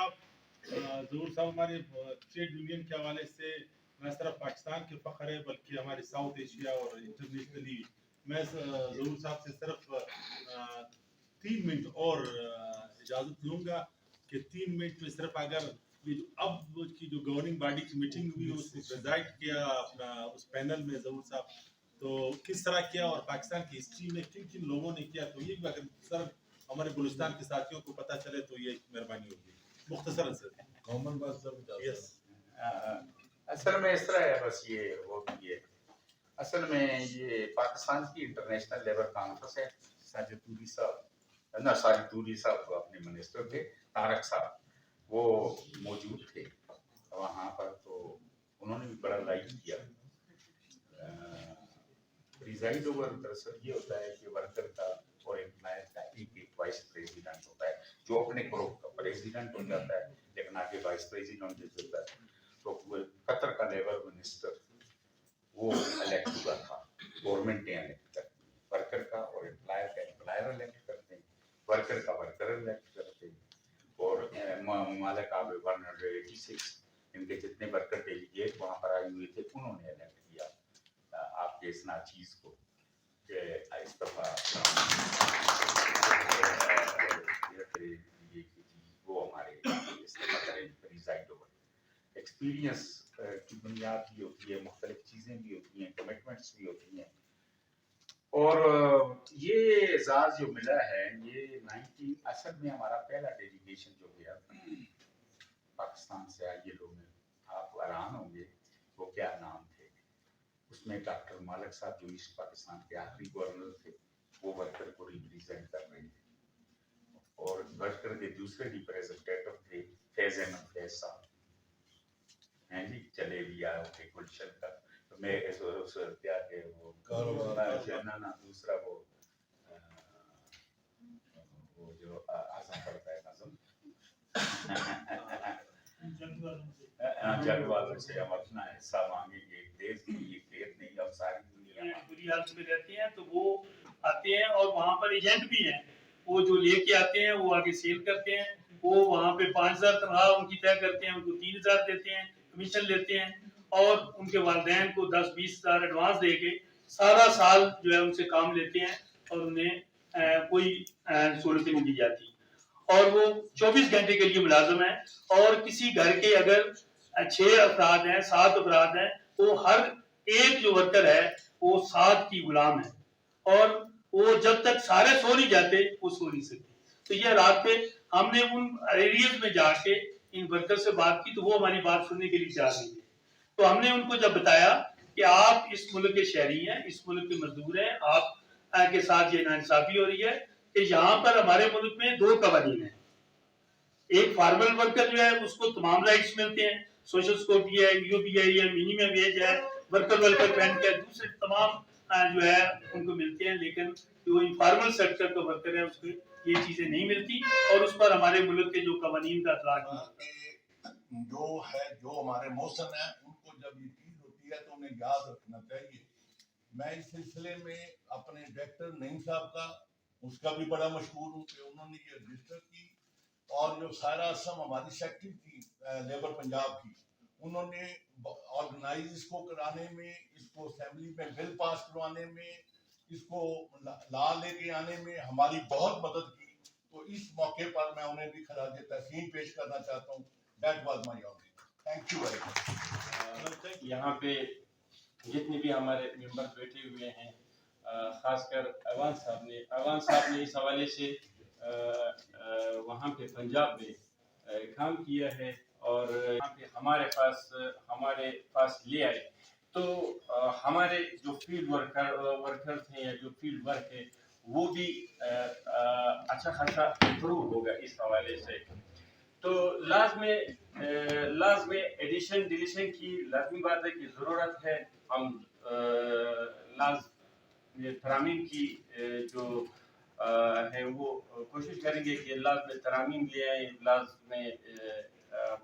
صاحب ہمارے trade union کے حوالے سے نہ صرف پاکستان کے فخر ہے بلکہ ہمارے ساؤتھ ایشیا اور انٹرنیشنلی. میں ظہور صاحب سے صرف 3 منٹ اور اجازت لوں گا کہ 3 منٹ میں صرف اگر یہ جو اب کی جو گورننگ باڈی کی میٹنگ ہوئی اس کو پریزائڈ کیا اپنا اس پینل میں ظہور صاحب, تو کس طرح کیا اور پاکستان کی ہسٹری میں کن کن لوگوں نے کیا, تو یہ بھی اگر صرف ہمارے گلستان کے ساتھیوں کو پتہ چلے تو یہ مہربانی ہوگی مختصراً سے. کامن بات سب یس اصل میں اس طرح ہے, بس یہ وہ بھی ہے. اصل میں یہ پاکستان کی انٹرنیشنل لیبر کانفرنس ہے. ساجد طوری صاحب ساجد طوری صاحب اپنے منسٹر تھے, طارق صاحب وہ موجود تھے وہاں پر, تو انہوں نے بھی بڑا لائک کیا. پریزائڈ اوور دراصل یہ ہوتا ہے کہ ورکر کا اور امپلائر کا ایک وائس پریزیڈنٹ ہوتا ہے جو اپنے گروپ کا پریزیڈنٹ ہو جاتا ہے لیکن آگے وائس پریزیڈنٹ دے دیتا ہے. تو قطر کا لیبر منسٹر وہ الیکٹ ہوا تھا, گورنمنٹ نے الیکٹ کر, ورکر کا اور امپلائر کا امپلائر الیکٹ کرتے ہیں, ورکر کا ورکر الیکٹ کرتے ہیں. اور ممالک آب 186 ان کے جتنے ورکر ڈیلیگیٹ وہاں پر آئے ہوئے تھے انہوں نے الیکٹ کیا آپ کے اس ناچیز کو کہ اس دفعہ وہ ہمارے اس دفعہ کریں پریزائڈ اوور. ایکسپیرینس کی بنیاد بھی ہوتی ہے, مختلف چیزیں بھی ہوتی ہیں, کمٹمنٹس بھی ہوتی ہیں. اور یہ اعزاز جو ملا ہے یہ 19 اصل میں ہمارا پہلا ڈیلیگیشن جو گیا پاکستان سے آئے یہ لوگ, آپ حیران ہوں گے وہ کیا نام تھے. اس میں ڈاکٹر مالک صاحب جو ایسٹ پاکستان کے آخری گورنر تھے وہ ورکر کو ریپریزینٹ کر رہے تھے, اور ورکر کے دوسرے ریپریزنٹیٹو تھے فیض احمد فیض صاحب ہیں جی, چلے بھی آئے تھے گلشن کا. تو میں کیا کہ وہ دوسرا وہ جو اعظم پڑتا ہے نظم جنگ والوں سے ہم اپنا حصہ مانگیں گے, دیش کی یہ دیر نہیں, اب ساری دنیا بری حالت میں رہتے ہیں تو وہ آتے ہیں, اور وہاں پر ایجنٹ بھی ہیں وہ جو لے کے آتے ہیں وہ آگے سیل کرتے ہیں. وہ وہاں پہ 5000 تنخواہ ان کی طے کرتے ہیں, ان کو 3000 دیتے ہیں, کمیشن لیتے ہیں, اور ان کے والدین کو 10-20 ہزار ایڈوانس دے کے سارا سال جو ہے ان سے کام لیتے ہیں اور انہیں کوئی سہولت نہیں دی جاتی. اور وہ 24 گھنٹے کے لیے ملازم ہیں, اور کسی گھر کے اگر 6 افراد ہیں 7 افراد ہیں تو ہر ایک جو ورکر ہے وہ 7 کی غلام ہے, اور وہ جب تک سارے سو نہیں جاتے وہ سو نہیں سکتے. تو یہ حالات پہ ہم نے ان ایریاز میں جا کے ان ورکر سے بات کی تو وہ ہماری بات سننے کے لیے تیار نہیں ہے. تو ہم نے ان کو جب بتایا کہ آپ اس ملک کے شہری ہیں, اس ملک کے مزدور ہیں, آپ کے ساتھ یہ ناانصافی ہو رہی ہے کہ یہاں پر ہمارے ملک میں 2 قوانین ہیں. ایک فارمل ورکر جو ہے اس کو تمام رائٹس ملتے ہیں, سوشل سیکورٹی ہے, یو پی آئی ہے, منیمم ویج ہے, ورکر ویلفیئر بینک ہے, دوسرے تمام جو ہے ان کو ملتے ہیں. لیکن جو انفارمل سیکٹر کا ورکر ہے اس کو یہ چیزیں نہیں ملتی, اور اس پر ہمارے ملک کے جو قوانین کا اطلاق جو ہے جو ہمارے موسم ہیں ان کو جب یہ چیز ہوتی ہے تو انہیں یاد رکھنا چاہیے. میں اس سلسلے میں اپنے ڈائریکٹر نعیم صاحب کا اس کا بھی بڑا مشہور ہوں کہ انہوں نے یہ رجسٹر کی, اور جو سائرہ اسم ہماری سیکٹری تھی لیبر پنجاب کی, انہوں نے آرگنائز اس کو کرانے میں, اس کو اسمبلی میں بل پاس کروانے میں, اس کو لا لے کے آنے میں ہماری بہت مدد کی. تو اس موقع پر میں انہیں بھی خراج تحسین پیش کرنا چاہتا ہوں. That was my honor. Thank you very much. یہاں پہ جتنے بھی ہمارے ممبر بیٹھے ہوئے ہیں, خاص کر ایوان صاحب نے اس حوالے سے وہاں پہ پنجاب میں کام کیا ہے, اور یہاں پہ ہمارے پاس لے آئے. تو ہمارے جو فیلڈ ورکر تھے یا جو فیلڈ ورک ہے وہ بھی اچھا خاصا امپروو ہوگا اس حوالے سے. تو لازم ایڈیشن ڈیلیشن کی لازمی بات ہے کہ ضرورت ہے. ہم ترامیم کی جو ہے وہ کوشش کریں گے کہ لازم ترامیم لے آئیں, لازم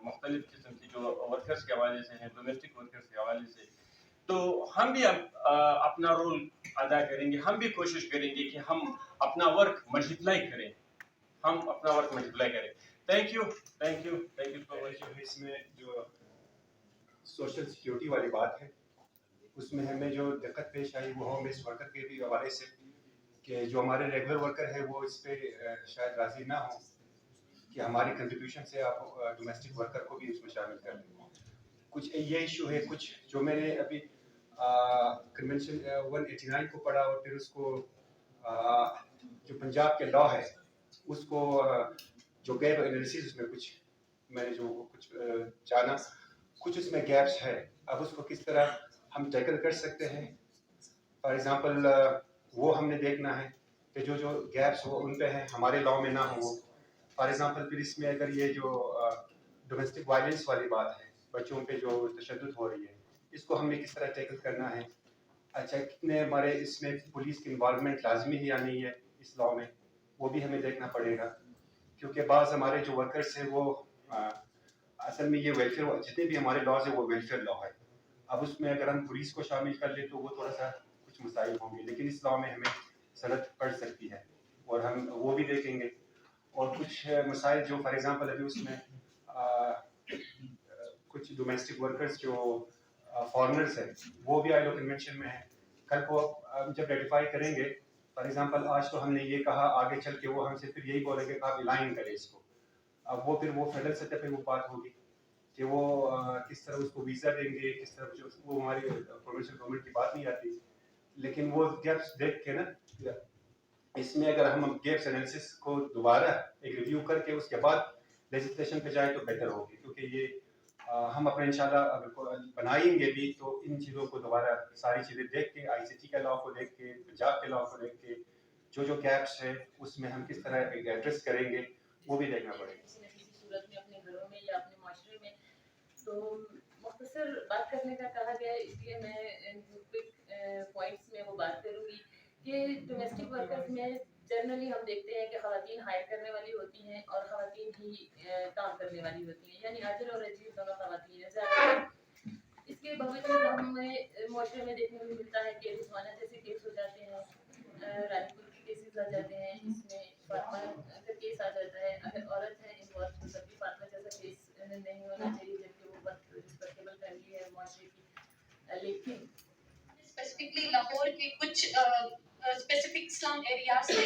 مختلف قسم کی جو ورکرز کے حوالے سے ہیں, ڈومیسٹک ورکرز کے حوالے سے. تو ہم بھی اپنا رول ادا کریں گے, ہم بھی کوشش کریں گے کہ ہم اپنا ورک ملٹیپلائی کریں, تھینک یو جو اس میں جو سوشل سیکیورٹی والی بات ہے اس میں ہمیں جو دقت پیش آئی وہ ہوم بیسڈ ورکر کے بھی حوالے سے کہ جو ہمارے ریگولر ورکر ہیں وہ اس پہ شاید راضی نہ ہوں کہ ہماری کنٹریبیوشن سے آپ ڈومیسٹک ورکر کو بھی اس میں شامل کر دیں. کچھ یہ ایشو ہے کچھ جو میں نے ابھی کنونشن 189 کو پڑھا اور پھر اس کو جو پنجاب کے لا ہے اس کو جو گیپ انالیسز اس میں کچھ میں نے جو کچھ جانا کچھ اس میں گیپس ہے. اب اس کو کس طرح ہم ٹیکل کر سکتے ہیں. فار ایگزامپل وہ ہم نے دیکھنا ہے کہ جو گیپس وہ ان پہ ہیں ہمارے لاء میں نہ ہوں وہ. فار ایگزامپل پھر اس میں اگر یہ جو ڈومیسٹک وائلنس والی بات ہے بچوں پہ جو تشدد ہو رہی ہے اس کو ہم نے کس طرح ٹیکل کرنا ہے. اچھا کتنے ہمارے اس میں پولیس کی انوالومنٹ لازمی ہے یا نہیں ہے اس لاء میں وہ بھی ہمیں دیکھنا پڑے گا کیونکہ بعض ہمارے جو ورکرس ہیں وہ اصل میں یہ ویلفیئر جتنے بھی ہمارے لاز ہیں وہ ویلفیئر لا ہے. اب اس میں اگر ہم پولیس کو شامل کر لیں تو وہ تھوڑا سا کچھ مسائل ہوں گے لیکن اس لاء میں ہمیں ضرورت پڑ سکتی ہے اور ہم وہ بھی دیکھیں گے. اور کچھ مسائل جو فار ایگزامپل ابھی اس میں کچھ ڈومیسٹک ورکرز جو فارنرز ہیں وہ بھی آئی لو کنونشن میں ہیں. کل کو ہم جب ریٹیفائی کریں گے فار ایگزامپل آج تو ہم نے یہ کہا آگے چل کے وہ ہم سے پھر یہی بولیں گے کہ آپ الائن کریں اس کو. اب وہ پھر وہ فیڈرل سطح پہ وہ بات ہوگی کہ وہ کس طرح اس کو ویزا دیں گے کس طرح جو وہ ہماری پروونشل گورنمنٹ کی بات نہیں آتی لیکن وہ گیپس دیکھ کے نا اس میں اگر ہم گیپس انالیسس کو دوبارہ ایک ریویو کر کے اس کے بعد لیجسلیشن پہ جائے تو بہتر ہوگی کیونکہ یہ ہم اپنے انشاءاللہ اگر بنائیں گے بھی تو ان چیزوں کو دوبارہ ساری چیزیں دیکھ کے آئی سی ٹی کے لاء کو دیکھ کے پنجاب کے لاء کو دیکھ کے جو گیپس ہے اس میں ہم کس طرح ایڈریس کریں گے وہ بھی دیکھنا پڑے گا. کسی صورت میں اپنے گھروں میں یا اپنے معاشرے میں. تو مختصر بات کرنے کا کہا گیا ہے اس لیے میں کوئک پوائنٹس میں وہ بات کروں گی کہ ڈومیسٹک ورکرز میں جنرلی ہم دیکھتے ہیں کہ خواتین ہائر کرنے والی ہوتی ہیں اور خواتین ہی کام کرنے والی ہوتی ہیں یعنی آجر اور اجیر دونوں خواتین ہیں زیادہ. اس کے باوجود ہمیں معاشرے میں دیکھنے کو ملتا ہے کہ رضوانہ جیسے کیس ہو جاتے ہیں رانی پور کے کیسز آ جاتے ہیں اس میں فاطمہ کا کیس آ جاتا ہے. اگر عورت ہے انوالو تو تب بھی فاطمہ جیسا کیس نہیں ہونا چاہیے جبکہ وہ بہت رسپیکٹیبل فیملی ہے معاشرے کی. لیکن اسپیسیفکلی لاہور کے کچھ اسپیسیفک اسلام ایریاز سے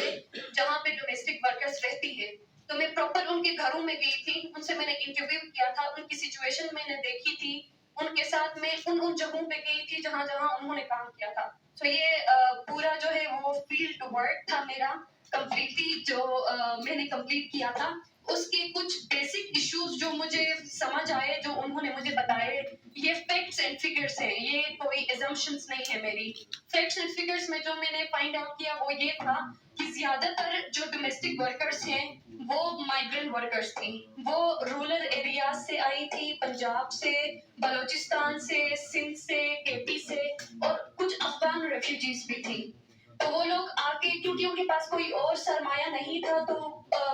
جہاں پہ ڈومیسٹک ورکرز رہتی ہے تو میں پراپر ان کے گھروں میں گئی تھی. ان سے میں نے انٹرویو کیا تھا ان کی سچویشن میں نے دیکھی تھی. ان کے ساتھ میں ان جگہوں پہ گئی تھی جہاں جہاں انہوں نے کام کیا تھا. تو یہ پورا جو ہے وہ فیلڈ ورک تھا میرا کمپلیٹلی جو میں نے کمپلیٹ کیا تھا. اس کے کچھ بیسک ایشوز جو مجھے سمجھ آئے جو انہوں نے مجھے بتائے یہ فیکٹس اینڈ فگرس ہیں یہ کوئی ایزمپشنس نہیں ہے میری. فیکٹس اینڈ فگرس میں جو میں نے فائنڈ آؤٹ کیا وہ یہ تھا کہ زیادہ تر جو ڈومیسٹک ورکرس ہیں وہ مائیگرنٹ ورکرس تھیں. وہ رورل ایریاز سے آئی تھی پنجاب سے بلوچستان سے سندھ سے کے پی سے اور کچھ افغان ریفیوجیز بھی تھی. تو وہ لوگ آ کے کیونکہ ان کے پاس کوئی اور سرمایہ نہیں تھا تو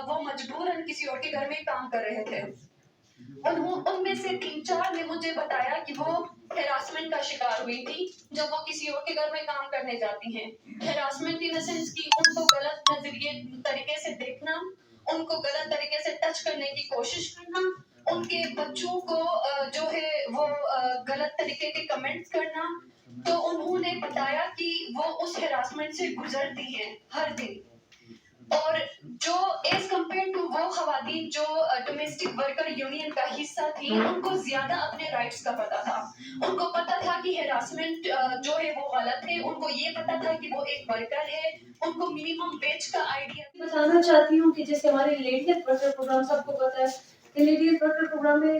وہ مجبوراً کسی اور کے گھر میں کام کر رہے تھے. ان میں سے 3-4 نے مجھے بتایا کہ وہ ہراسمنٹ کا شکار ہوئی تھی جب وہ کسی اور کے گھر میں کام کرنے جاتی ہیں. ہراسمنٹ ان سینس کی ان کو غلط نظریے طریقے سے دیکھنا ان کو غلط طریقے سے ٹچ کرنے کی کوشش کرنا ان کے بچوں کو جو ہے وہ غلط طریقے کے کمنٹس کرنا. تو انہوں نے بتایا کہ وہ اس ہراسمنٹ سے گزرتی ہیں ہر دن. اور جو ایز کمپیئر ٹو وہ خواتین جو ڈومیسٹک ورکر یونین کا حصہ تھی ان کو زیادہ اپنے رائٹس کا پتا تھا. ان کو پتا تھا کہ ہراسمنٹ جو ہے وہ غلط ہے. ان کو یہ پتا تھا کہ وہ ایک ورکر ہے. ان کو منیمم ویج کا آئیڈیا. بتانا چاہتی ہوں کہ جیسے ہمارے لیڈیز ورکر پروگرام سب کو پتا ہے کہ لیڈیز ورکر پروگرام میں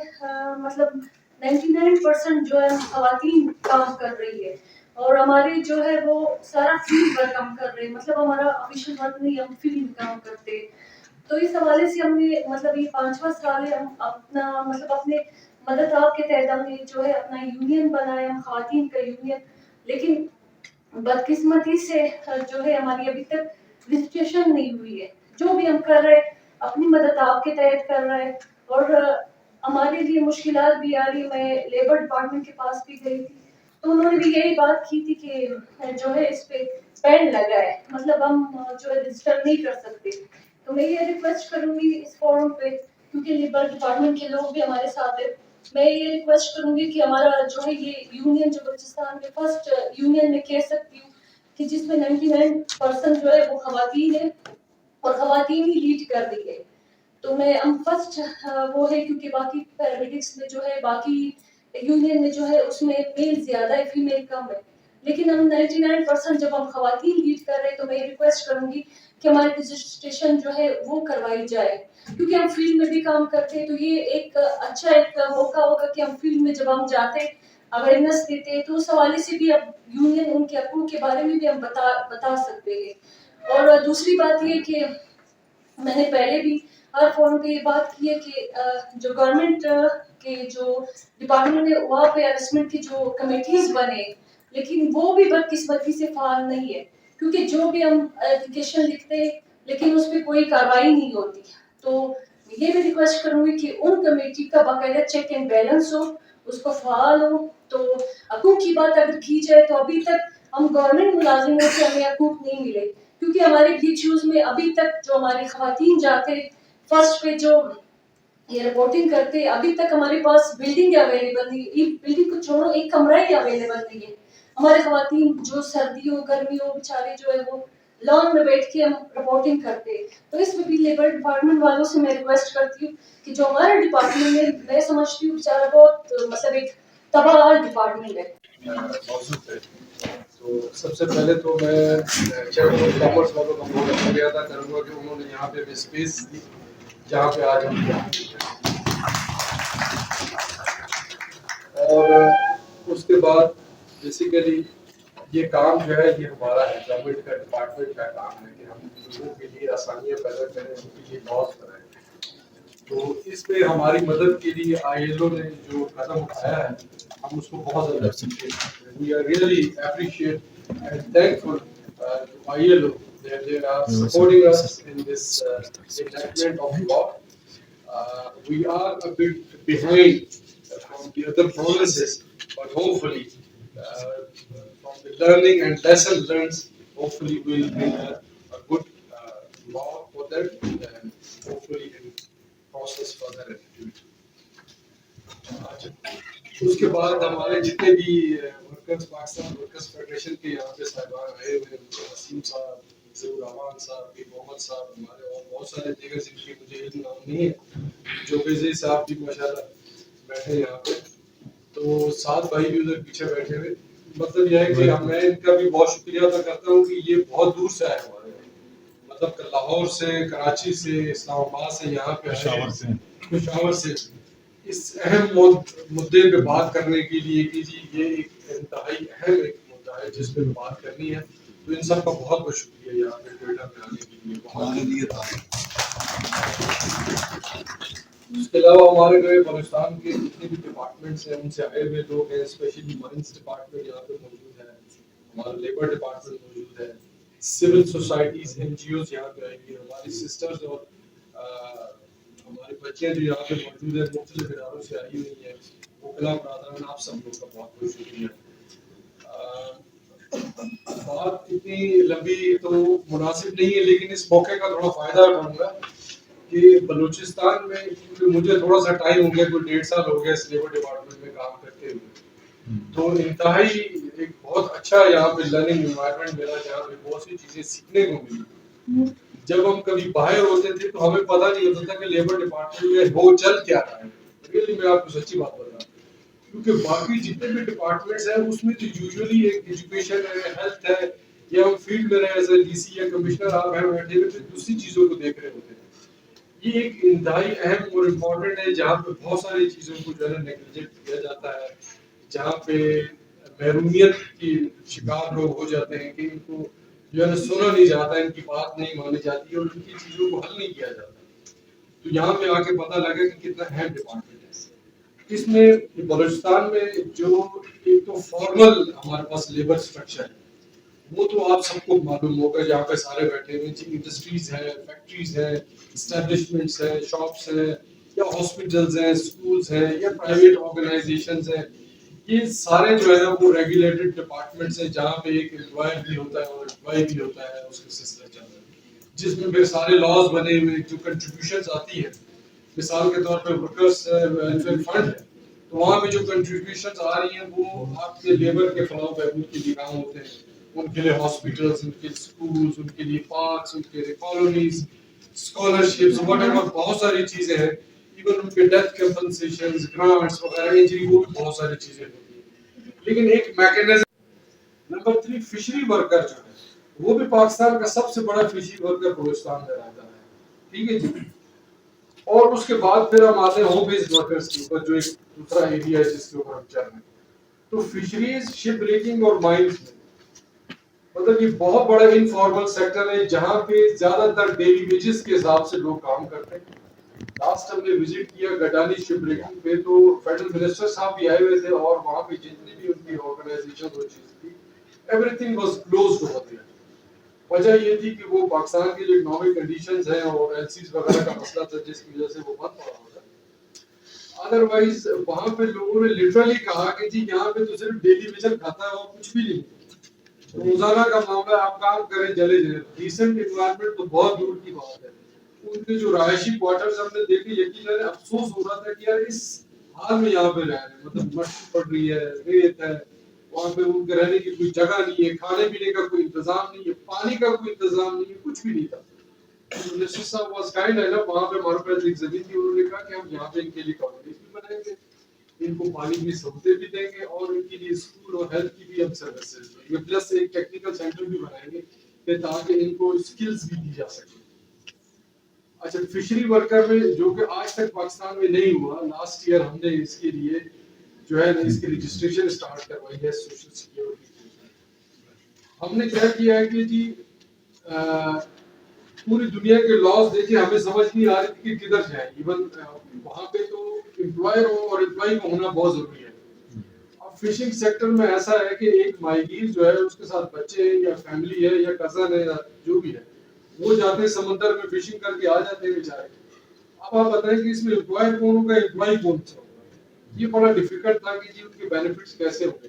مطلب 99% جو ہے خواتین کام کر رہی ہے اور ہماری جو ہے وہ سارا فیلڈ ورک ہم کر رہے ہیں. مطلب ہمارا آفیشیل ورک نہیں ہم فیلڈ کام کرتے. تو اس حوالے سے ہم نے مطلب یہ 5واں سال ہے ہم اپنا مطلب اپنے مدد آپ کے تحت ہم نے جو ہے اپنا یونین بنایا ہم خواتین کا یونین. لیکن بدقسمتی سے جو ہے ہماری ابھی تک رجسٹریشن نہیں ہوئی ہے. جو بھی ہم کر رہے اپنی مدد آپ کے تحت کر رہے ہیں اور ہمارے لیے مشکلات بھی آ رہی. میں لیبر ڈپارٹمنٹ کے پاس بھی گئی تھی تو انہوں نے بھی یہی بات کی تھی کہ جو ہے اس پہ بین لگا ہے مطلب ہم جو ہے رجسٹر نہیں کر سکتے. تو میں یہ ریکویسٹ کروں گی اس فورم پہ کیونکہ لیبر ڈپارٹمنٹ کے لوگ بھی ہمارے ساتھ ہیں. میں یہ ریکویسٹ کروں گی کہ ہمارا جو ہے یہ یونین جو بلوچستان میں فرسٹ یونین میں کہہ سکتی ہوں کہ جس میں 99% جو ہے وہ خواتین ہیں اور خواتین ہی لیڈ کر رہی ہے. تو میں ہم فرسٹ وہ ہے کیونکہ باقی پیرامیڈکس میں جو ہے باقی یونین میں جو ہے اس میں میل زیادہ ہے فیمیل کم ہے. لیکن ہم 99% جب ہم خواتین لیڈ کر رہے ہیں تو میں ریکویسٹ کروں گی کہ ہماری رجسٹریشن جو ہے وہ کروائی جائے کیونکہ ہم فیلڈ میں بھی کام کرتے ہیں. تو یہ ایک اچھا ایک موقع ہوگا کہ ہم فیلڈ میں جب ہم جاتے اویئرنیس دیتے ہیں تو اس حوالے سے بھی اب یونین ان کے حقوق کے بارے میں بھی ہم بتا سکتے ہیں. اور دوسری بات یہ کہ میں نے پہلے بھی ہر فورم پہ یہ بات کی ہے کہ جو گورنمنٹ کے جو ڈپارٹمنٹ ہے وہاں پہ ہراسمنٹ کی جو کمیٹیز بنے لیکن وہ بھی بدقسمتی سے فعال نہیں ہے کیونکہ جو بھی ہم اپلیکیشن لکھتے ہیں لیکن اس پہ کوئی کارروائی نہیں ہوتی. تو یہ بھی ریکویسٹ کروں گی کہ ان کمیٹی کا باقاعدہ چیک اینڈ بیلنس ہو, اس کو فعال ہو. تو حقوق کی بات اگر کی جائے تو ابھی تک ہم گورنمنٹ ملازموں سے ہمیں حقوق نہیں ملے کیونکہ ہمارے BHUs میں ابھی تک جو ہماری خواتین جاتے فرسٹ پہ جو یہ رپورٹنگ کرتے ابھی تک ہمارے پاس بلڈنگ اویلیبل نہیں. ایک بلڈنگ کو چھوڑو ایک کمرہ ہی اویلیبل نہیں ہے. ہمارے خواتین جو سردی ہو گرمی ہو بیچارے جو ہے وہ لان میں بیٹھ کے ہم رپورٹنگ کرتے ہیں. تو اس میں بھی لیبر ڈپارٹمنٹ والوں سے میں ریکویسٹ کرتی ہوں کہ جو ہمارا ڈپارٹمنٹ ہے میں سمجھتی ہوں بیچارہ بہت مطلب ایک تباہ ڈپارٹمنٹ ہے. موجود ہے. تو سب سے پہلے تو میں چیئرمین آف کامرس والوں کا بہت شکریہ ادا کروں گا کہ انہوں نے یہاں پہ اسپیس دی جہاں پہ آج ہم اور اس کے بعد بیسیکلی یہ کام جو ہے یہ ہمارا ہے گورنمنٹ کا ڈپارٹمنٹ کا کام ہے کہ ہم لوگوں کے لیے آسانیاں پیدا کریں ان کے لیے لاس بنائیں. تو اس میں ہماری مدد کے لیے ILO نے جو قدم اٹھایا ہے ہم اس کو بہت زیادہ we are really appreciate and thankful to ILO that they are supporting us in this enactment of law. We are a bit behind from the other provinces, but hopefully from the learning and lesson learned, hopefully we'll bring a good law for that and hopefully in process for that activity. اس کے بعد ہمارے جتنے بھی workers Pakistan workers federation کے یہاں پہ صاحبان آئے ہوئے ہیں وسیم صاحب, ظہور امان صاحب, پیر محمد صاحب, ہمارے اور بہت سارے دیگر جن کے مجھے علم نام نہیں ہے, جو بیزی صاحب بھی ماشاءاللہ بیٹھے ہیں یہاں پہ. تو 7 بھائی بھی ادھر پیچھے بیٹھے ہوئے. مطلب یہ ہے کہ میں ان کا بھی بہت شکریہ ادا کرتا ہوں کہ یہ بہت دور سے آئے ہمارے, مطلب لاہور سے, کراچی سے, اسلام آباد سے, یہاں پہ پشاور سے اس اہم مدعے پہ بات کرنے کے لیے کہ جی یہ ایک انتہائی اہم ایک مدعا ہے جس پہ بات کرنی ہے. تو ان سب کا بہت بہت شکریہ یہاں پہ ٹویٹر پہ آنے کے لیے. اس کے علاوہ ہمارے جو بلوچستان کے جتنے بھی ڈپارٹمنٹس ہیں ان سے آئے ہوئے لوگ ہیں, اسپیشلی مائنس ڈپارٹمنٹ یہاں پہ موجود ہے, ہمارا لیبر ڈپارٹمنٹ موجود ہے, سول سوسائٹیز NGOs یہاں پہ آئی ہوئی ہیں, ہماری سسٹرز اور ہماری بچیاں جو یہاں پہ موجود ہیں مختلف اداروں سے آئی ہوئی ہیں. وکلا برادران آپ سب لوگ کا بہت بہت شکریہ. بات اتنی لمبی تو مناسب نہیں ہے لیکن اس موقع کا تھوڑا فائدہ اٹھاؤں گا کہ بلوچستان میں کیونکہ مجھے تھوڑا سا ٹائم ہو گیا, کوئی 1.5 سال ہو گیا اس لیبر ڈپارٹمنٹ میں کام کرتے ہوئے, تو انتہائی ایک بہت اچھا یہاں پہ لرننگ انوائرمنٹ ملا جہاں پہ بہت سی چیزیں سیکھنے کو ملی. جب ہم کبھی باہر ہوتے تھے تو ہمیں پتہ نہیں ہوتا تھا کہ لیبر ڈپارٹمنٹ میں وہ چل کیا رہا ہے. ریئلی میں آپ کو سچی بات بتا رہا ہوں کیونکہ باقی جتنے بھی ڈپارٹمنٹس ہیں اس میں تو یوزلی ایک ایجوکیشن ہے, ہیلتھ ہے, یا ہم فیلڈ میں رہے ایز اے DC یا کمشنر آپ ہیں بیٹھے ہوئے پھر دوسری چیزوں کو دیکھ رہے ہوتے ہیں. یہ ایک انتہائی اہم اور امپورٹنٹ ہے جہاں پہ بہت ساری چیزوں کو جو ہے نیگلیجیکٹ کیا جاتا ہے, جہاں پہ محرومیت کی شکار لوگ ہو جاتے ہیں کہ ان کو جو ہے سنا نہیں جاتا, ان کی بات نہیں مانی جاتی اور ان کی چیزوں کو حل نہیں کیا جاتا. تو یہاں پہ آ کے پتہ لگا کہ کتنا اہم ڈپارٹمنٹ ہے. اس میں بلوچستان میں جو ایک تو فارمل ہمارے پاس لیبر اسٹرکچر ہے وہ تو آپ سب کو معلوم ہوگا, جہاں پہ سارے بیٹھے ہوئے انڈسٹریز ہیں, فیکٹریز ہیں, اسٹیبلشمنٹس ہیں, شاپس ہیں, یا ہاسپٹلز ہیں, اسکولز ہیں, یا پرائیویٹ آرگنائزیشنز ہیں. یہ سارے جو ہے نا وہ ریگولیٹڈ ڈپارٹمنٹس ہیں جہاں پہ ایک امپلائر بھی ہوتا ہے اور امپلائی بھی ہوتا ہے, اس کا سلسلہ چل رہا ہے جس میں پھر سارے لاز بنے ہوئے جو کنٹریبیوشنز آتی ہیں. مثال کے طور پہ ورکرس ویلفیئر فنڈ ہے تو وہاں پہ جو کنٹریبیوشنز آ رہی ہیں وہ آپ کے لیبر کے فلاح و بہبود کے لیے کام ہوتے ہیں, ان کے لیے ہاسپٹلس, ان کے اسکولس, ان کے لیے پارکس, ان کے لیے کالونیز, اسکالرشپس, واٹ ایور, بہت ساری چیزیں ہیں. ایون ان کے ڈیتھ کمپنسیشنز, گرانٹس وغیرہ, انجری, وہ بھی بہت ساری چیزیں ہوتی ہیں. لیکن ایک میکینزم. نمبر 3, فشری ورکر جو ہے وہ بھی پاکستان کا سب سے بڑا فشری ورکر بلوچستان میں رہتا ہے, ٹھیک ہے جی. اور اس کے بعد پھر ہم آتے ہیں ہوم بیسڈ ورکرز کے اوپر, جو ایک دوسرا ایریا ہے جس کے اوپر ہم چل رہے ہیں. تو فشریز, شپ بریکنگ اور مائنز میں مطلب یہ بہت بڑا انفارمل سیکٹر ہے جہاں پہ زیادہ تر ڈیلی ویجز کے حساب سے لوگ کام کرتے ہیں. لاسٹ ہم نے وزٹ کیا گڈانی شپ بریکنگ پہ, تو فیڈرل منسٹر صاحب بھی آئے ہوئے تھے اور وہاں پہ جتنی بھی ان کی آرگنائزیشن وہ چیز تھی, every thing was closed over there. وجہ یہ تھی کہ وہ پاکستان کی جو اکنامک کنڈیشنز ہیں اور ایل سیز وغیرہ کا مسئلہ تھا جس کی وجہ سے وہ بند پڑا ہوتا. ادروائز وہاں پہ لوگوں نے لٹرلی کہا کہ جی یہاں پہ تو صرف ڈیلی ویجن کھاتا ہے اور کچھ بھی نہیں, روزانہ کا معاملہ, آپ کام کریں چلے جائیں. ڈیسنٹ انوائرمنٹ تو بہت دور کی بات ہے. ان کے جو رہائشی کوارٹرز ہم نے دیکھے, یقیناً افسوس ہو رہا تھا کہ یار اس حال میں یہاں پہ رہ رہے ہیں, مطلب مٹی پڑ رہی ہے, ریت ہے, وہاں پہ ان کے رہنے کی کوئی جگہ نہیں ہے, کھانے پینے کا کوئی انتظام نہیں ہے, پانی کا کوئی انتظام نہیں ہے, کچھ بھی نہیں تھا. منسٹر صاحب واز کائنڈ ہے نا, وہاں پہ ہمارے پاس ایک زمین تھی, انہوں نے کہا کہ ہم یہاں پہ ان کے لیے کالونیز بھی بنائیں گے, ان کو پانی کی سہولتیں بھی دیں گے اور ان کے لیے اسکول اور ہیلتھ کی بھی ہم سروسز دیں گے, پلس ایک ٹیکنیکل سینٹر بھی بنائیں گے کہ تاکہ ان کو اسکلز بھی دی جا سکے. اچھا, فشری ورکر میں جو کہ آج تک پاکستان میں نہیں ہوا, لاسٹ ایئر ہم نے اس کے لیے جو ہے اس کی رجسٹریشن اسٹارٹ کروائی ہے سوشل سیکیورٹی. ہم نے کیا کیا ہے کہ جی پوری دنیا کے لاز دیکھے, ہمیں سمجھ نہیں آ رہی تھی کہ کدھر جائیں. ایون وہاں پہ تو امپلائر اور امپلائی کا ہونا بہت ضروری ہے. اب فشنگ سیکٹر میں ایسا ہے کہ ایک ماہی گیر جو ہے اس کے ساتھ بچے ہیں یا فیملی ہے یا کزن ہے یا جو بھی ہے, وہ جاتے ہیں سمندر میں فشنگ کر کے آ جاتے ہیں بیچارے. اب آپ بتائیں کہ اس میں امپلائر کون ہوگا, امپلائی کون سا ہوگا. یہ بڑا ڈیفیکلٹ تھا کہ جی ان کے بینیفٹس کیسے ہوں گے.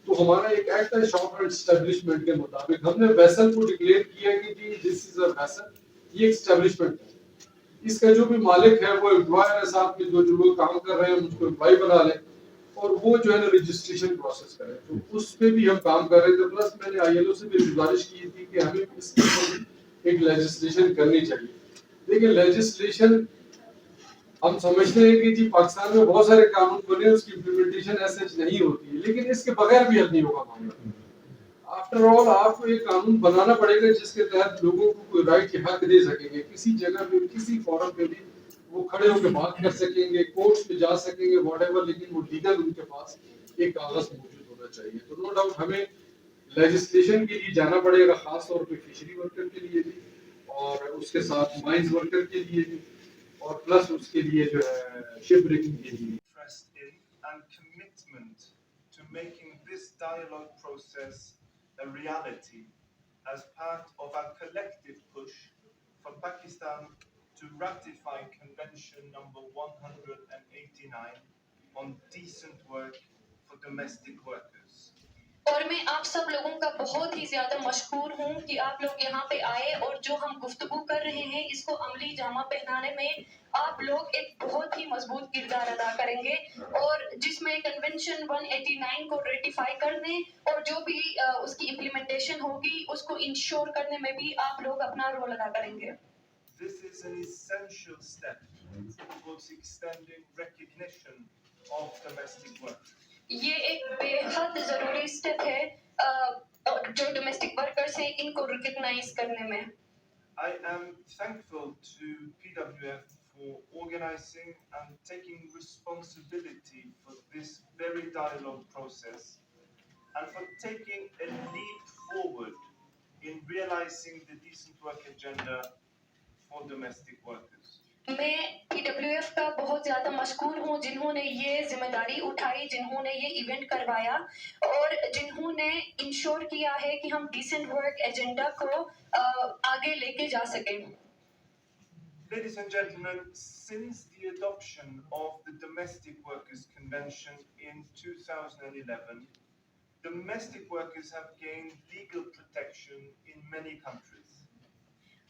تو ہمارا ایک ایکٹ ہے شاپ اینڈ اسٹیبلشمنٹ کے مطابق, ہم نے ویسل کو ڈکلیئر کیا کہ جی دس از اے ویسل, یہ ایک اسٹیبلشمنٹ ہے. اس کا جو بھی مالک ہے وہ امپلائر ہے, صاحب کے جو لوگ کام کر رہے ہیں اس کو امپلائی بنا لیں اور وہ جو ہے نا رجسٹریشن پروسیس کریں. تو اس پہ بھی ہم کام کر رہے تھے. پلس میں نے آئی ایل او سے بھی گزارش کی تھی کہ ہمیں اس کے اوپر ایک لیجسلیشن کرنی چاہیے. دیکھیں لیجسلیشن ہم سمجھتے ہیں کہ جی پاکستان میں بہت سارے قانون بنے, اس کی امپلیمنٹیشن ایسے نہیں ہوتی ہے, لیکن اس کے بغیر بھی حل نہیں ہوگا معاملہ. آفٹر آل آپ کو ایک قانون بنانا پڑے گا جس کے تحت لوگوں کو کوئی رائٹ یا حق دے سکیں گے, کسی جگہ پہ کسی فورم پہ بھی وہ کھڑے ہو کے بات کر سکیں گے, کورٹس میں جا سکیں گے, واٹ ایور, لیکن وہ لیگل ان کے پاس ایک کاغذ موجود ہونا چاہیے. تو نو ڈاؤٹ ہمیں لیجسلیشن کے لیے جانا پڑے گا, خاص طور پہ فشری ورکر کے لیے بھی اور اس کے ساتھ مائنز ورکر کے لیے بھی اور پلس اس کے لیے جو ہے شپ بریکنگ کے لیے. And commitment to making this dialogue process a reality as part of our collective push for Pakistan to ratify Convention number 189 on decent work for domestic workers. اور میں آپ سب لوگوں کا بہت ہی زیادہ مشکور ہوں کہ آپ لوگ یہاں پہ آئے اور جو ہم گفتگو کر رہے ہیں اس کو عملی جامہ پہنانے میں آپ لوگ ایک بہت ہی مضبوط کردار ادا کریں گے, اور جس میں کنونشن 189 کو ریٹیفائی کرنے اور جو بھی اس کی امپلیمنٹیشن ہوگی اس کو انشور کرنے میں بھی آپ لوگ اپنا رول ادا کریں گے. This is an essential step towards extending recognition of domestic work. یہ ایک بے حد ضروری سٹیپ ہے جو ڈومیسٹک ورکرز ہیں ان کو ریکگنائز کرنے میں. I am thankful to PWF for organizing and taking responsibility for this very dialogue process and for taking a leap forward in realizing the decent work agenda for domestic workers. میں P W F کا بہت زیادہ مشکور ہوں جنہوں نے یہ ذمہ داری اٹھائی, جنہوں نے یہ ایونٹ کروایا اور جنہوں نے انشور کیا ہے کہ ہم ڈیسنٹ ورک ایجنڈا کو آگے لے کے جا سکیں. Ladies and gentlemen, since the adoption of the Domestic Workers Convention in 2011, domestic workers have gained legal protection in many countries.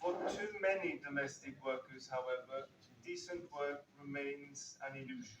For too many domestic workers, however, decent work remains an illusion.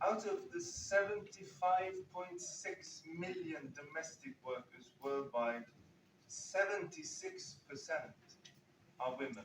Out of the 75.6 million domestic workers worldwide, 76% are women.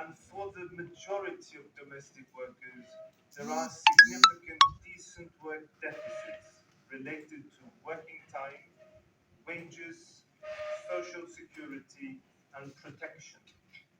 And for the majority of domestic workers, there are significant decent work deficits related to working time, wages, social security, and protection.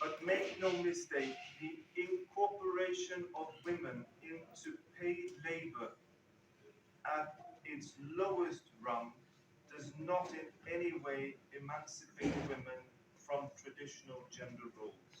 But make no mistake, the incorporation of women into paid labor at its lowest rung does not in any way emancipate women from traditional gender roles.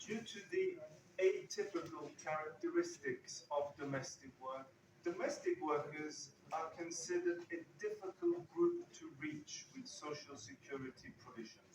Due to the atypical characteristics of domestic work, domestic workers are considered a difficult group to reach with social security provisions.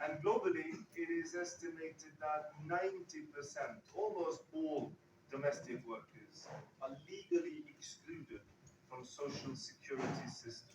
And globally, it is estimated that 90%, almost all domestic workers, are legally excluded from social security systems.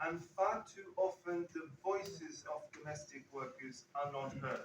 And far too often the voices of domestic workers are not heard.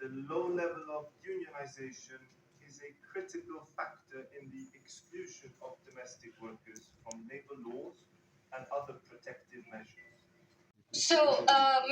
The low level of unionization is a critical factor in the exclusion of domestic workers from labor laws and other protective measures.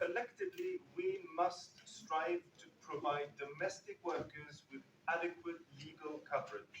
Collectively, we must strive to provide domestic workers with adequate legal coverage.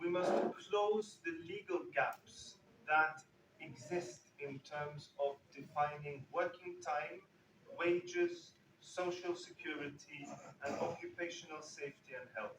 We must close the legal gaps that exist in terms of defining working time, wages, social security, and occupational safety and health.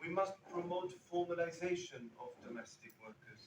We must promote formalization of domestic workers.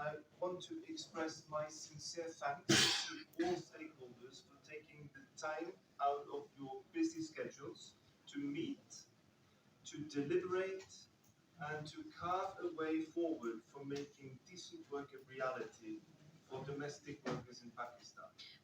I want to express my sincere thanks to all stakeholders for taking the time out of your busy schedules to meet, to deliberate, and to carve a way forward for making decent work a reality for domestic workers in Pakistan.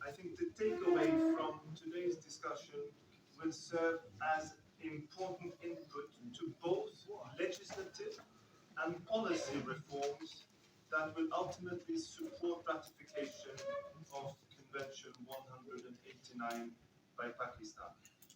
I think the takeaway from today's discussion will serve as important input to both legislative and policy reforms that will ultimately support ratification of Convention 189 by Pakistan.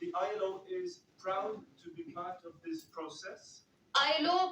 The ILO is proud to be part of this process. ILO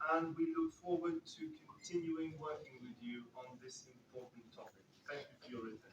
And we look forward to continuing working with you on this important topic. Thank you for your attention.